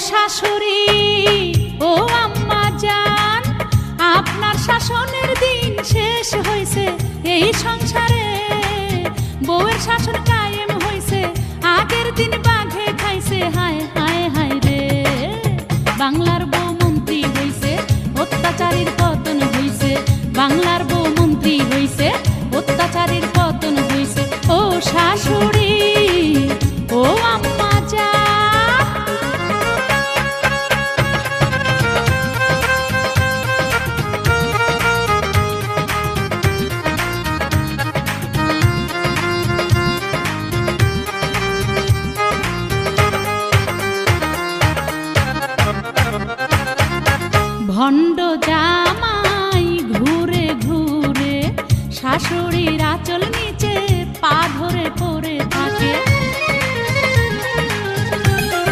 শাশুড়ি ও আম্মা জান, আপনার শাসনের দিন শেষ হইছে এই সংসারে। বউয়ের শাসন কায়েম হইছে, আগের দিন বাঘে খাইছে। হায় হায় হায় রে, বাংলার বউ মন্ত্রী হইছে, অত্যাচারীর পতন হইছে। বাংলার বউ মন্ত্রী হইছে, অত্যাচারীর পতন হইছে। ও শাশুড়ি ও আম্মা জান। ভণ্ড